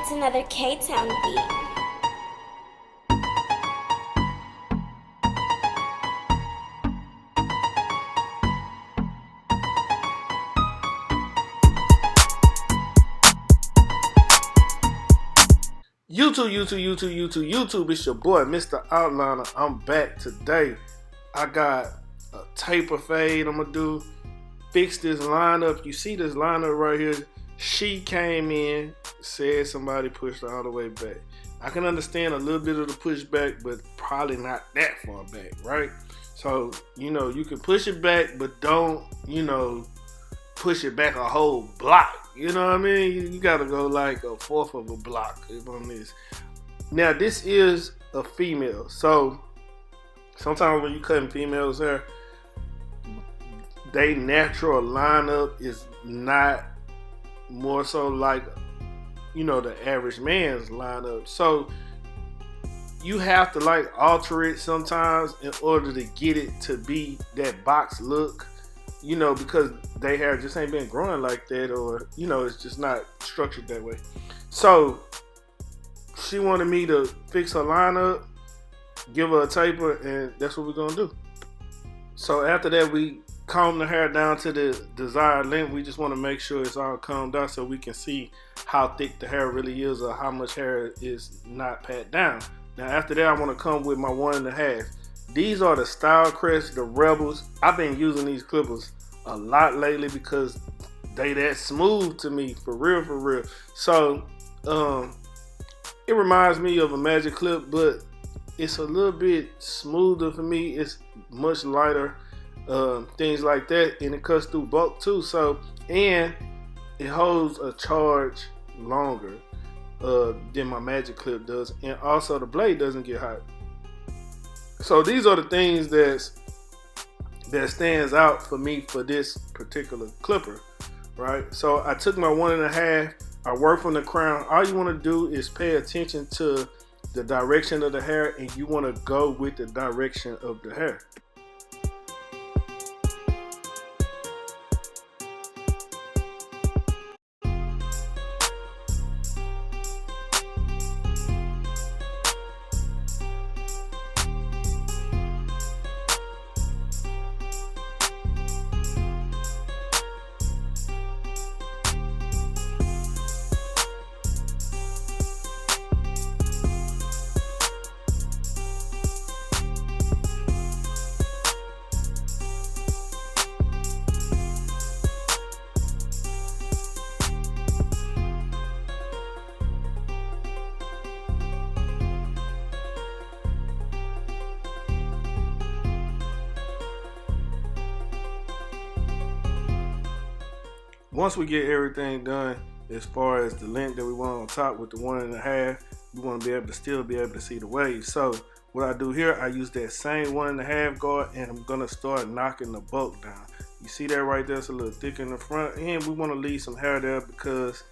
It's another K-Town beat. YouTube. It's your boy, Mr. Outliner. I'm back today. I got a taper fade I'm gonna do. Fix this lineup. You see this lineup right here? She came in, said somebody pushed her all the way back. I can understand a little bit of the pushback, but probably not that far back, right? So, you can push it back, but don't, push it back a whole block. You know what I mean? You gotta go like a fourth of a block on this. Now, this is a female. So, sometimes when you cutting females' hair, they natural lineup is not more so like, the average man's lineup. So, you have to like alter it sometimes in order to get it to be that box look. Because their hair just ain't been growing like that, or, it's just not structured that way. So, she wanted me to fix her lineup, give her a taper, and that's what we're going to do. So, after that, we comb the hair down to the desired length. We just want to make sure it's all combed out so we can see how thick the hair really is or how much hair is not pat down. Now, after that, I want to come with my 1.5. These are the Style Crest, the Rebels. I've been using these clippers a lot lately because they that smooth to me, for real. So, it reminds me of a Magic Clip, but it's a little bit smoother for me. It's much lighter, things like that, and it cuts through bulk too. So, and it holds a charge longer than my Magic Clip does, and also the blade doesn't get hot. So these are the things that stands out for me for this particular clipper, right? So I took my 1.5. I work from the crown. All you want to do is pay attention to the direction of the hair, and you want to go with the direction of the hair. Once we get everything done, as far as the length that we want on top with the 1.5, we want to still be able to see the waves. So what I do here, I use that same 1.5 guard, and I'm gonna start knocking the bulk down. You see that right there? It's a little thick in the front, and we want to leave some hair there because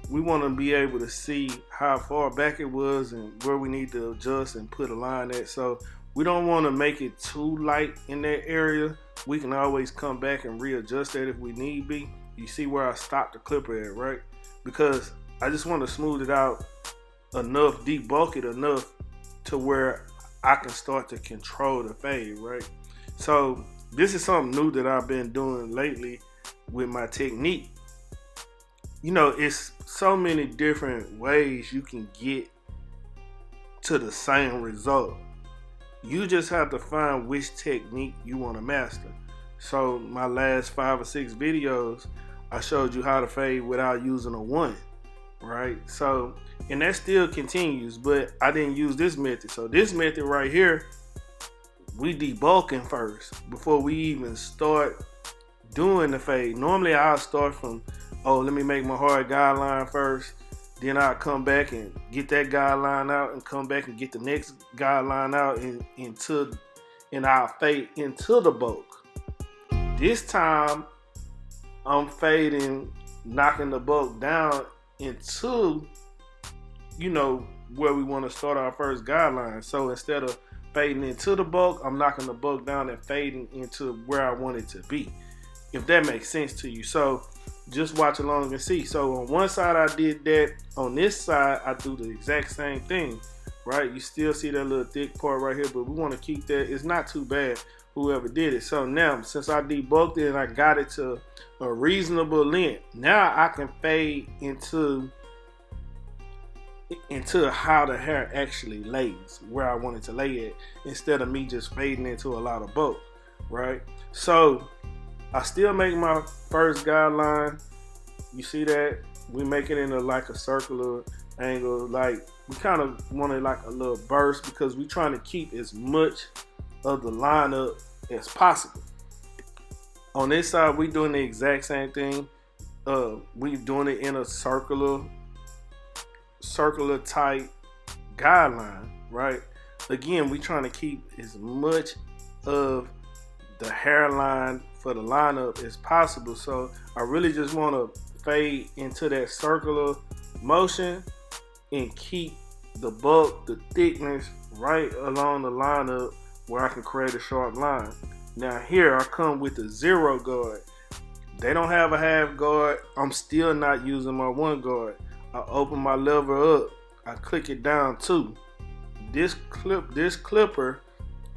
we want to be able to see how far back it was and where we need to adjust and put a line at. So we don't want to make it too light in that area. We can always come back and readjust that if we need be. You see where I stopped the clipper at, right? Because I just want to smooth it out enough, debulk it enough to where I can start to control the fade, right? So this is something new that I've been doing lately with my technique. It's so many different ways you can get to the same result. You just have to find which technique you want to master. So my last 5 or 6 videos, I showed you how to fade without using a 1, right? So, and that still continues, but I didn't use this method. So this method right here, we debulking first before we even start doing the fade. Normally I'll start from, let me make my hard guideline first. Then I'll come back and get that guideline out and come back and get the next guideline out and I'll fade into the bulk. This time, I'm fading, knocking the bulk down into, where we want to start our first guideline. So instead of fading into the bulk, I'm knocking the bulk down and fading into where I want it to be, if that makes sense to you. So just watch along and see. So on one side I did that, on this side I do the exact same thing, right? You still see that little thick part right here, but we want to keep that. It's not too bad, whoever did it. So now, since I debulked it and I got it to a reasonable length, now I can fade into how the hair actually lays, where I want it to lay at, instead of me just fading into a lot of bulk, right? So I still make my first guideline. You see that? We make it into like a circular angle. Like, we kind of wanted like a little burst, because we're trying to keep as much of the lineup as possible. On this side, we doing the exact same thing. We doing it in a circular type guideline, right? Again, we trying to keep as much of the hairline for the lineup as possible. So I really just want to fade into that circular motion and keep the bulk, the thickness right along the lineup where I can create a sharp line. Now here I come with the 0 guard. They don't have a half guard. I'm still not using my 1 guard. I open my lever up, I click it down too. This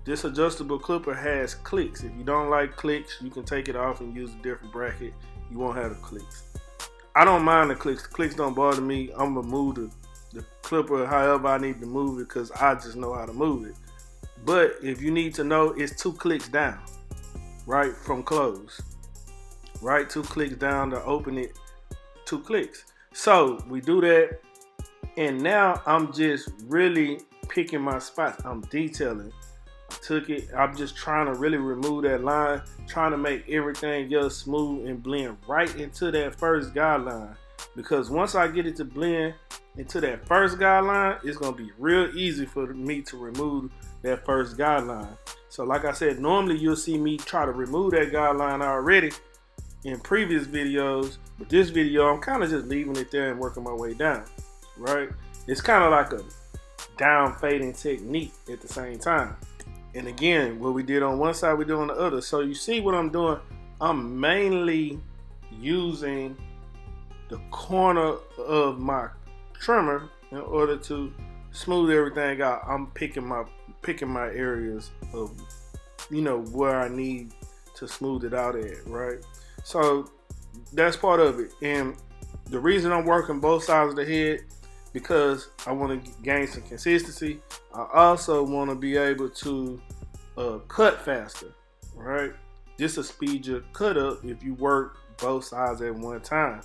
adjustable clipper has clicks. If you don't like clicks, you can take it off and use a different bracket. You won't have the clicks. I don't mind the clicks. The clicks don't bother me. I'm gonna move the clipper however I need to move it, because I just know how to move it. But if you need to know, it's 2 clicks down, right, from close. Right, 2 clicks down to open it, 2 clicks. So we do that, and now I'm just really picking my spots. I'm detailing. I took it. I'm just trying to really remove that line, trying to make everything else smooth and blend right into that first guideline. Because once I get it to blend into that first guideline, it's gonna be real easy for me to remove that first guideline. So like I said, normally you'll see me try to remove that guideline already in previous videos, but this video I'm kind of just leaving it there and working my way down, right? It's kind of like a down fading technique at the same time. And again, what we did on one side, we do on the other. So you see what I'm doing? I'm mainly using the corner of my trimmer in order to smooth everything out. I'm picking my areas of, where I need to smooth it out at, right? So that's part of it. And the reason I'm working both sides of the head, because I want to gain some consistency. I also want to be able to cut faster, right? This will speed your cut up if you work both sides at one time,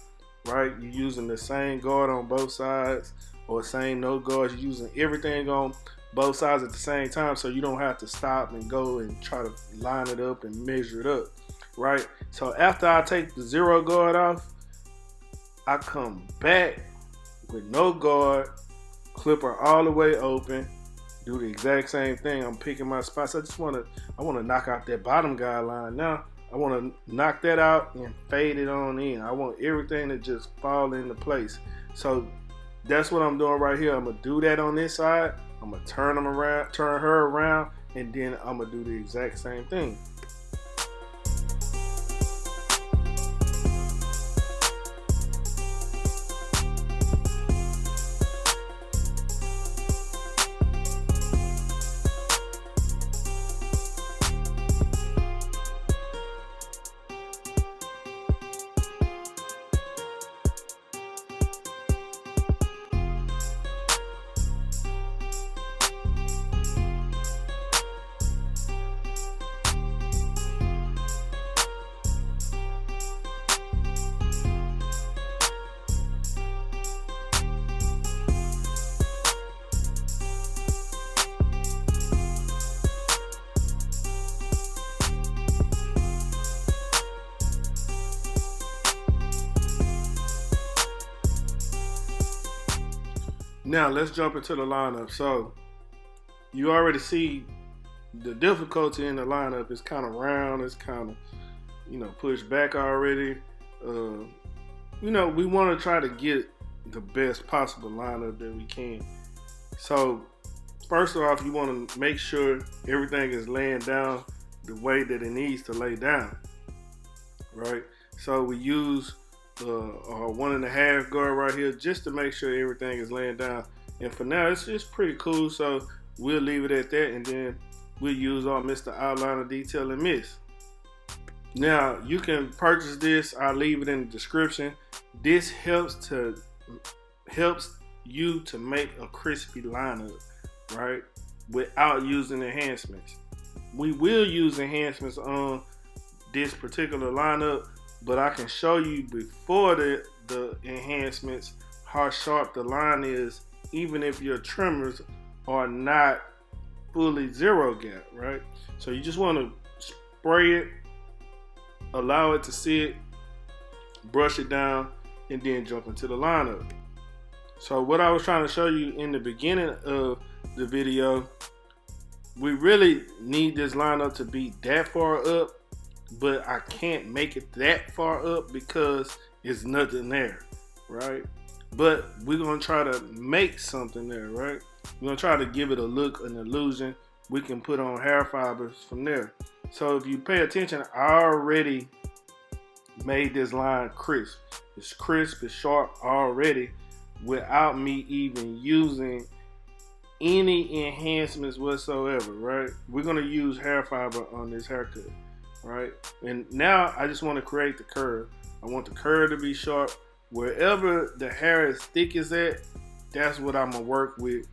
right? You're using the same guard on both sides, or same no guards. You're using everything on both sides at the same time, so you don't have to stop and go and try to line it up and measure it up, right? So after I take the 0 guard off, I come back with no guard, clipper all the way open, do the exact same thing. I'm picking my spots. I want to knock out that bottom guideline now. I want to knock that out and fade it on in. I want everything to just fall into place. So that's what I'm doing right here. I'm gonna do that on this side. I'm gonna turn her around, and then I'm gonna do the exact same thing. Now let's jump into the lineup. So you already see the difficulty in the lineup is kind of round. It's kind of, pushed back already. We want to try to get the best possible lineup that we can. So first off, you want to make sure everything is laying down the way that it needs to lay down, right? So we use or 1.5 guard right here, just to make sure everything is laying down. And for now, it's just pretty cool, so we'll leave it at that, and then we'll use our Mr. Outliner Detail and Mist. Now, you can purchase this. I'll leave it in the description. This helps you to make a crispy lineup, right? Without using enhancements. We will use enhancements on this particular lineup, but I can show you before the enhancements how sharp the line is, even if your trimmers are not fully zero gap, right? So you just want to spray it, allow it to sit, brush it down, and then jump into the lineup. So what I was trying to show you in the beginning of the video, we really need this lineup to be that far up, but I can't make it that far up because it's nothing there, right? But we're gonna try to make something there, right? We're gonna try to give it a look, an illusion. We can put on hair fibers from there. So if you pay attention, I already made this line crisp. It's crisp, it's sharp already without me even using any enhancements whatsoever, right? We're gonna use hair fiber on this haircut, right? And now I just want to create the curve. I want the curve to be sharp. Wherever the hair is thick as at, that's what I'm gonna work with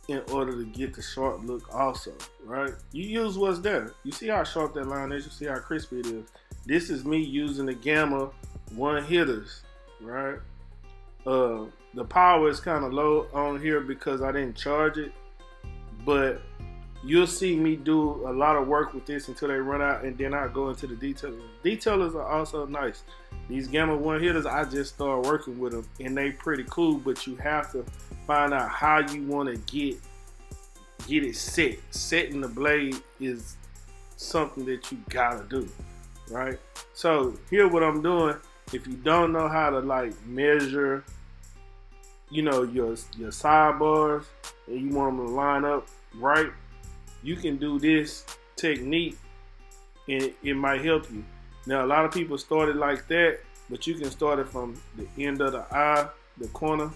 in order to get the sharp look also, right? You use what's there. You see how sharp that line is, you see how crispy it is. This is me using the Gamma one hitters, right? The power is kind of low on here because I didn't charge it, but you'll see me do a lot of work with this until they run out, and then I go into the detailers. Detailers are also nice. These Gamma one hitters, I just started working with them, and they pretty cool, but you have to find out how you want to get it set. Setting the blade is something that you gotta do, right? So here what I'm doing, if you don't know how to like measure, you know, your sidebars, and you want them to line up right, you can do this technique and it might help you. Now a lot of people started like that, but you can start it from the end of the eye, the corner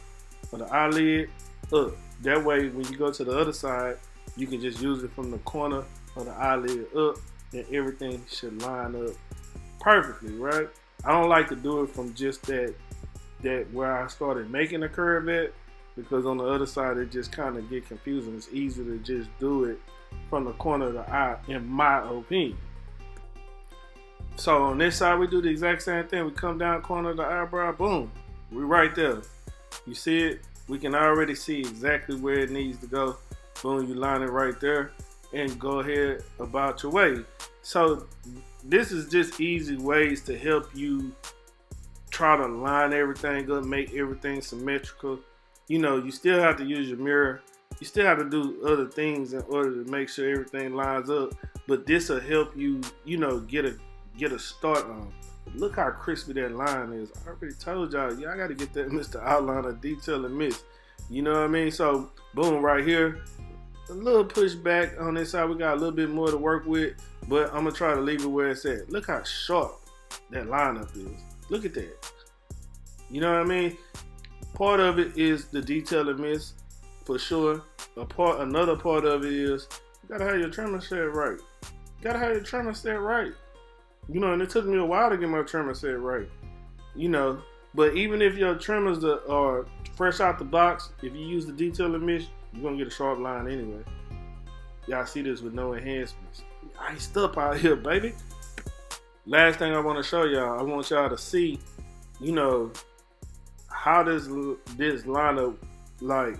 of the eyelid up. That way when you go to the other side, you can just use it from the corner of the eyelid up, and everything should line up perfectly, right? I don't like to do it from just that where I started making a curve at, because on the other side it just kind of get confusing. It's easier to just do it from the corner of the eye, in my opinion. So on this side we do the exact same thing. We come down corner of the eyebrow, boom, we right there. You see it? We can already see exactly where it needs to go. Boom, you line it right there and go ahead about your way. So this is just easy ways to help you try to line everything up, make everything symmetrical. You know, you still have to use your mirror. You still have to do other things in order to make sure everything lines up. But this will help you, you know, get a start on. Look how crispy that line is. I already told y'all, I got to get that Mr. Outliner Detail and Mist. You know what I mean? So boom, right here, a little pushback on this side. We got a little bit more to work with, but I'm gonna try to leave it where it's at. Look how sharp that lineup is. Look at that. You know what I mean? Part of it is the detail and mist, for sure. Another part of it is you gotta have your trimmer set right. You gotta have your trimmer set right. You know, and it took me a while to get my trimmer set right. You know, but even if your trimmers are fresh out the box, if you use the detail and mist, you're gonna get a sharp line anyway. Y'all see this with no enhancements. Iced up out here, baby. Last thing I want to show y'all, I want y'all to see, you know, how this lineup, like,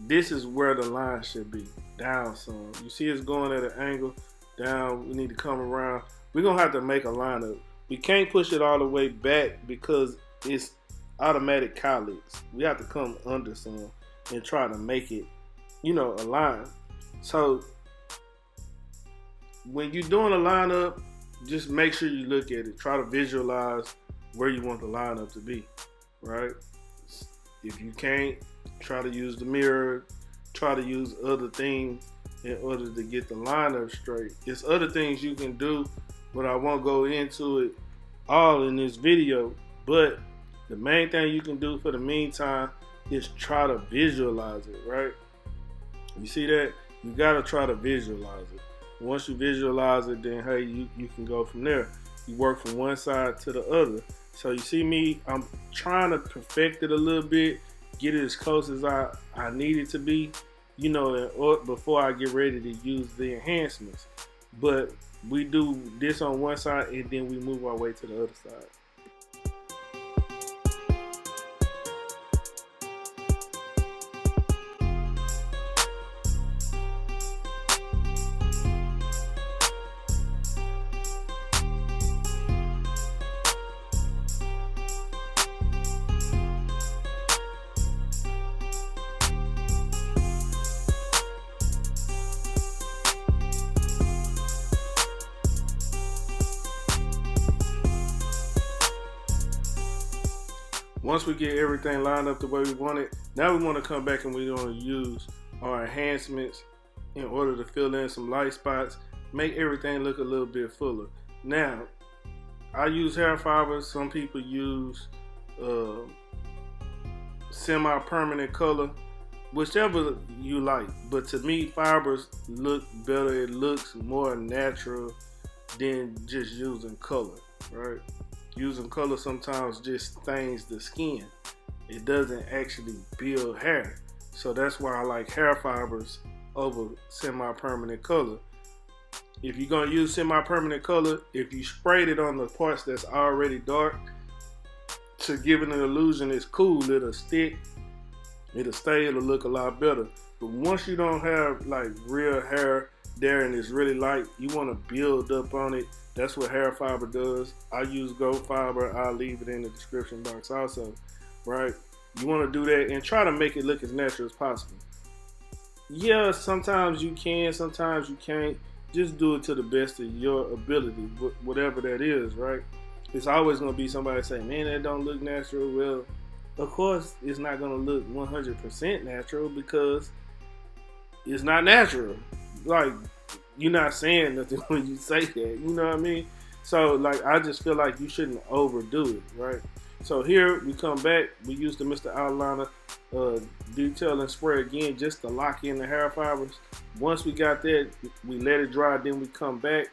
this is where the line should be, down some. You see it's going at an angle, down, we need to come around. We're gonna have to make a lineup. We can't push it all the way back because it's automatic cowlicks. We have to come under some and try to make it, you know, a line. So when you're doing a lineup, just make sure you look at it. Try to visualize where you want the lineup to be, right? If you can't, try to use the mirror, try to use other things in order to get the lineup straight. It's other things you can do, but I won't go into it all in this video, but the main thing you can do for the meantime is try to visualize it, right? You see that? You gotta try to visualize it. Once you visualize it, then hey, you can go from there. You work from one side to the other. So you see me, I'm trying to perfect it a little bit, get it as close as I need it to be, you know, before I get ready to use the enhancements. But we do this on one side and then we move our way to the other side. Once we get everything lined up the way we want it, now we want to come back and we're going to use our enhancements in order to fill in some light spots, make everything look a little bit fuller. Now, I use hair fibers. Some people use semi-permanent color, whichever you like. But to me, fibers look better. It looks more natural than just using color, right? Using color sometimes just stains the skin. It doesn't actually build hair. So that's why I like hair fibers over semi-permanent color. If you're gonna use semi-permanent color, if you sprayed it on the parts that's already dark to give it an illusion it's cool, it'll stick, it'll stay, it'll look a lot better. But once you don't have like real hair there and it's really light, you want to build up on it. That's what hair fiber does. I use gold fiber. I'll leave it in the description box also, right? You want to do that and try to make it look as natural as possible. Yeah, sometimes you can, sometimes you can't. Just do it to the best of your ability, whatever that is, right? It's always going to be somebody saying, man, that don't look natural. Well, of course, it's not going to look 100% natural because it's not natural. Like, you're not saying nothing when you say that, you know what I mean? So, like, I just feel like you shouldn't overdo it, right? So here we come back, we use the Mr. Outliner detail and spray again just to lock in the hair fibers. Once we got that, we let it dry, then we come back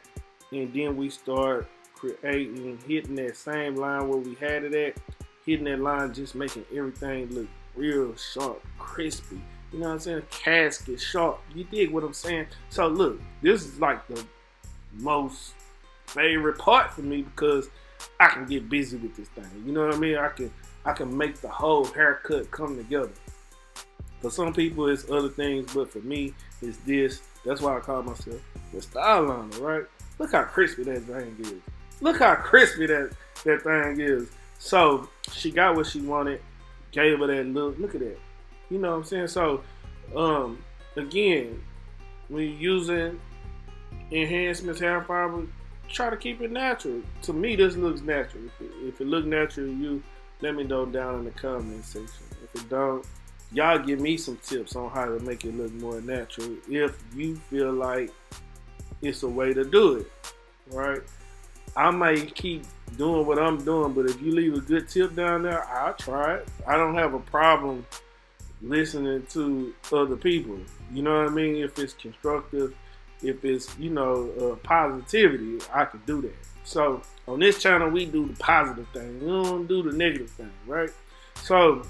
and then we start creating, hitting that same line where we had it at, hitting that line, just making everything look real sharp, crispy. You know what I'm saying? Casket sharp. You dig what I'm saying? So look, this is like the most favorite part for me because I can get busy with this thing. You know what I mean? I can make the whole haircut come together. For some people, it's other things, but for me, it's this. That's why I call myself the style liner, right? Look how crispy that thing is. Look how crispy that thing is. So she got what she wanted, gave her that look. Look at that. You know what I'm saying? So, again, when you're using enhancements, hair fiber, try to keep it natural. To me, this looks natural. If it looks natural to you, let me know down in the comment section. If it don't, y'all give me some tips on how to make it look more natural if you feel like it's a way to do it, right? I might keep doing what I'm doing, but if you leave a good tip down there, I'll try it. I don't have a problem listening to other people. You know what I mean? If it's constructive, if it's, you know, positivity, I can do that. So on this channel, we do the positive thing. We don't do the negative thing, right? So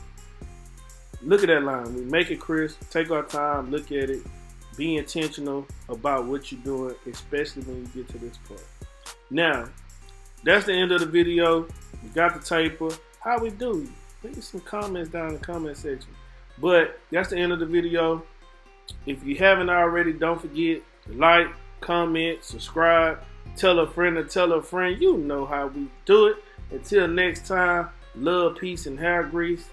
look at that line. We make it crisp, take our time, look at it, be intentional about what you're doing, especially when you get to this part. Now, that's the end of the video. We got the taper. How we do? Leave some comments down in the comment section. But that's the end of the video. If you haven't already, don't forget to like, comment, subscribe, tell a friend to tell a friend. You know how we do it. Until next time, love, peace, and hair grease.